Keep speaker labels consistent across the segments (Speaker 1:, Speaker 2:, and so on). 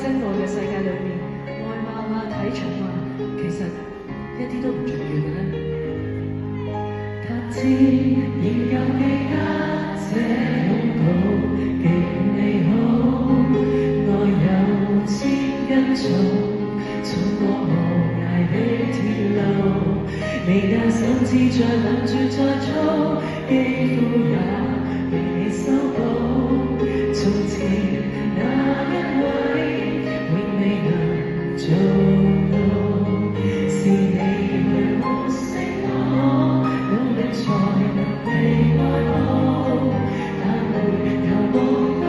Speaker 1: 真愛嘅世界裏面，外貌啊、體重啊，其實一啲都唔重要嘅咧。他知仍舊記得這擁抱，記你好，愛有千斤重，衝過無涯的鐵路，你的手指再冷住再粗，肌膚也被你修補，從前那一位永未能做到，是你去喚醒我，努力才能被愛慕，但回頭望到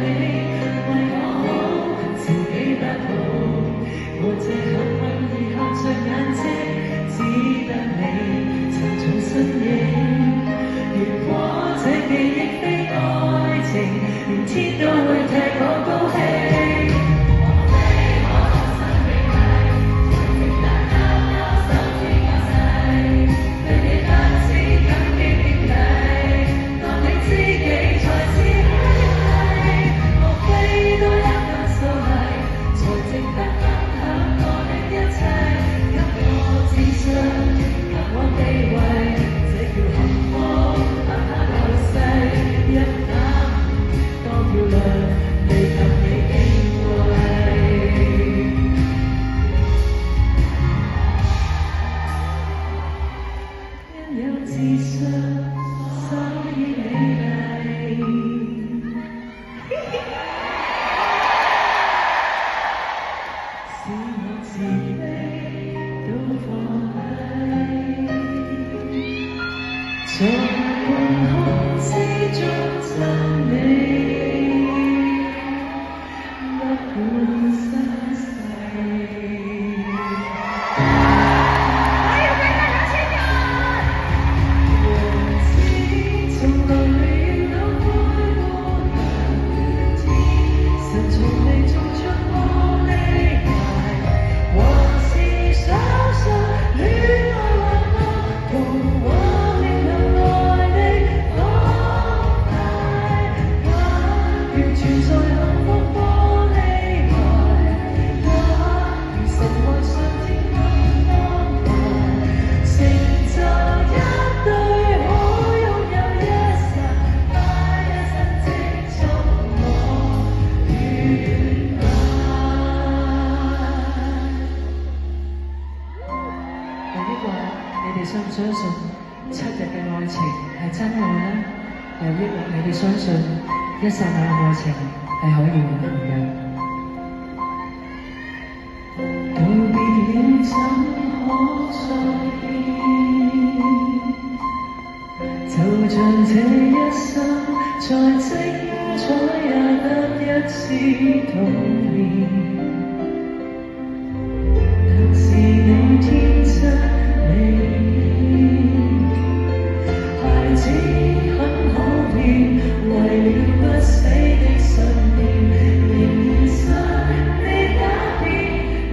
Speaker 1: 你為我好，自己不好，和這幸運而合着眼睛，只得你曾做身影。如果這記憶非愛情，連天都會替我高興。
Speaker 2: 一剎那嘅愛情係可以永恆嘅。道別了怎可再見？就像這一生再精彩也得一次童年。但是你天真美麗，孩子很可憐，為了不死的信念，仍然信你假變，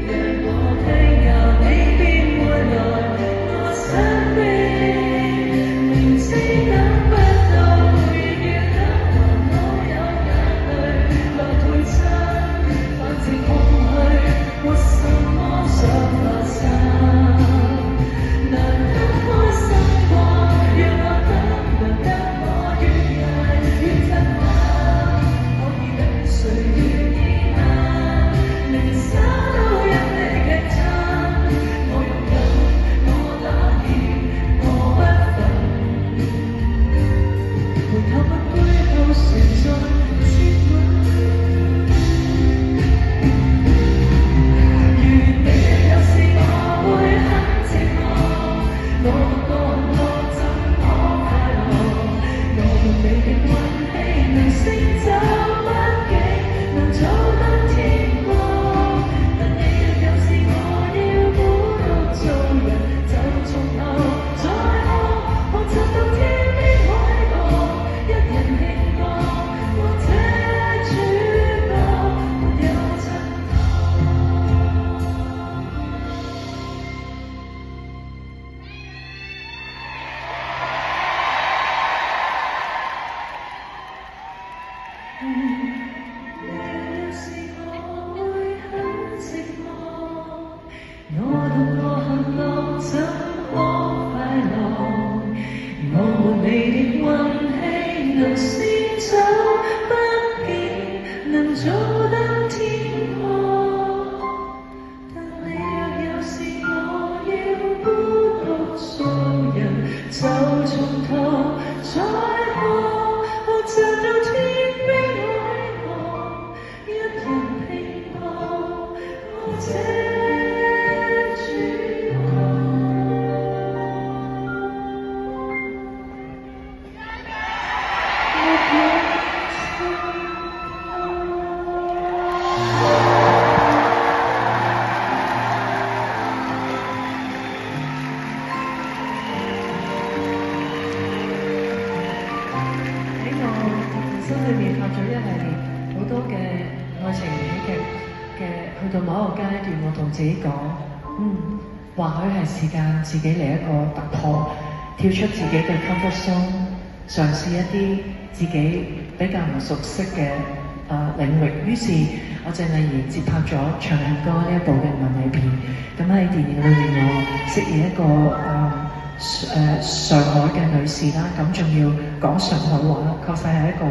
Speaker 2: 讓我聽由你變回來我身邊。明知等不到，亦要等，還好有眼淚來陪襯，反正未能先走，不見能早登天國。但你若有事，我要搬屋做人，就從頭再學習到天邊海角，一人拼搏我這主角。
Speaker 1: 去到某一個階段，我同自己講，或許係時間自己嚟一個突破，跳出自己嘅 comfort zone，嘗試一啲自己比較唔熟悉嘅領域。於是，我鄭麗兒接拍咗《長恨歌》呢一部嘅文藝片。咁喺電影裏面，我飾演一個上海嘅女士啦，咁仲要講上海話，確實係一個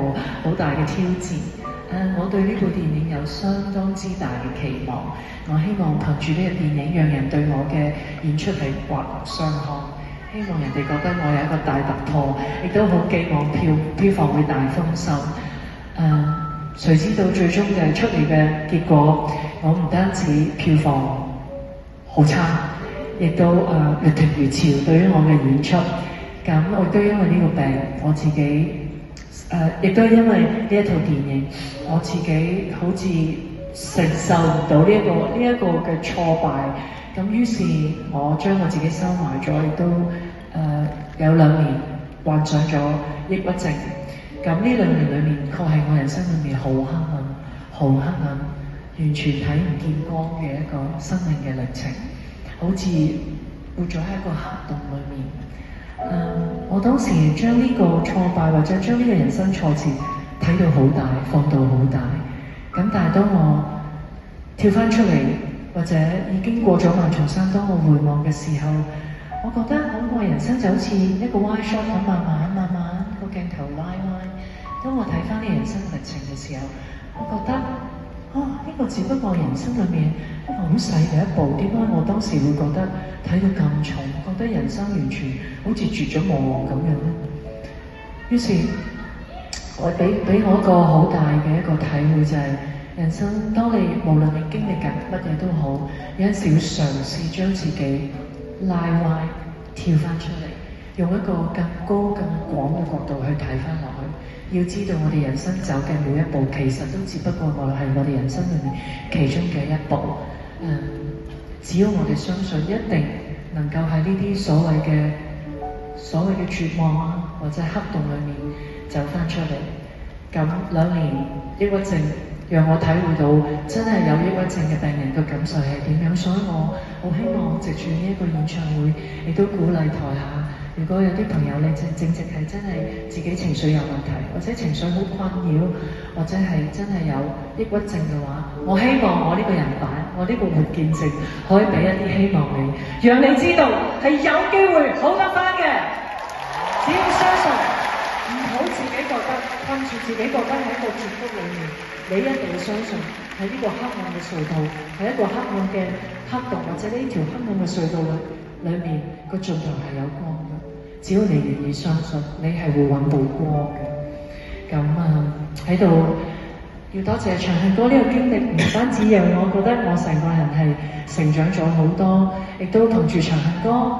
Speaker 1: 好大嘅挑戰。我對呢部電影有相當之大嘅期望，我希望憑住呢個電影，讓人對我嘅演出係刮目相看，希望人哋覺得我有一個大突破，亦都好寄望票房會大豐收。誰知道最終嘅出嚟嘅結果，我唔單止票房好差，亦都越停越潮。對於我嘅演出，咁我亦都因為呢個病，我自己。亦都因為呢一套電影，我自己好似承受唔到呢一個嘅挫敗，咁於是我將我自己收埋咗，亦都有2年患上咗抑鬱症。咁呢2年裏面，確係我人生裏面好黑暗、好黑暗，完全睇唔見光嘅一個生命嘅歷程，好似活咗喺一個黑洞裏面。我當時將呢個挫敗或者將呢個人生挫折睇到好大，放到好大。咁但係當我跳翻出嚟，或者已經過咗萬重山，當我回望嘅時候，我覺得我人生就好似一個 wide shot 咁，慢慢個鏡頭拉。當我睇翻呢人生歷程嘅時候，我覺得呢個只不過人生裏面一個好細嘅一步，點解我當時會覺得睇到咁重，覺得人生完全好似絕咗望咁樣咧？於是，我俾我一個好大嘅一個體會就係，人生當你無論你經歷緊乜嘢都好，有陣時要嘗試將自己拉歪，跳翻出嚟，用一個更高更廣嘅角度去睇翻落去。要知道我哋人生走嘅每一步，其實都只不過係我哋人生裏面其中嘅一步。只要我哋相信，一定能夠喺呢啲所謂嘅絕望啊，或者黑洞裏面走翻出嚟。咁2年抑鬱症，讓我體會到真係有抑鬱症嘅病人嘅感受係點樣。所以我好希望藉住呢一個演唱會，亦都鼓勵台下。如果有啲朋友你正係真係自己情緒有問題，或者情緒好困擾，或者係真係有抑鬱症嘅話，我希望我呢個人版，我呢個活見證，可以俾一啲希望你，讓你知道係有機會好得翻嘅。只要相信，唔好自己覺得困住自己，覺得喺一個絕谷裏面，你一定要相信喺呢個黑暗嘅隧道，喺一個黑暗嘅黑洞，或者呢條黑暗嘅隧道裏面個盡頭係有光嘅。只要你願意相信，你係會揾到光嘅。咁喺度要多謝長恨歌呢個經歷，唔單止讓我覺得我成個人係成長咗好多，亦都同住長恨歌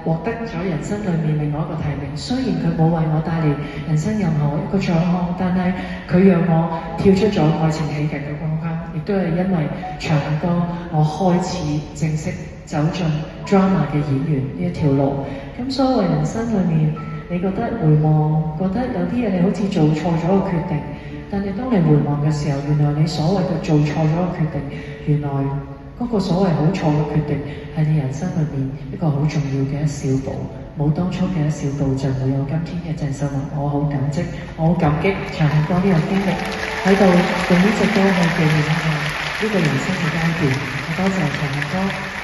Speaker 1: 獲得咗人生裏面另外一個提名。雖然佢冇為我帶嚟人生任何一個獎項，但係佢讓我跳出咗愛情喜劇嘅框框，亦都係因為長恨歌，我開始正式走進 drama 嘅演員呢一條路。咁所謂人生裏面，你覺得回望，覺得有啲嘢你好似做錯咗個決定，但係當你回望嘅時候，原來你所謂嘅做錯咗個決定，原來嗰個所謂好錯嘅決定係你人生裏面一個好重要嘅一小步。冇當初嘅一小步，就冇有今天嘅鄭秀文。我好感激，我好感激長恨歌呢個經歷，喺度用呢隻歌去紀念呢個人生嘅階段。我多謝長恨歌。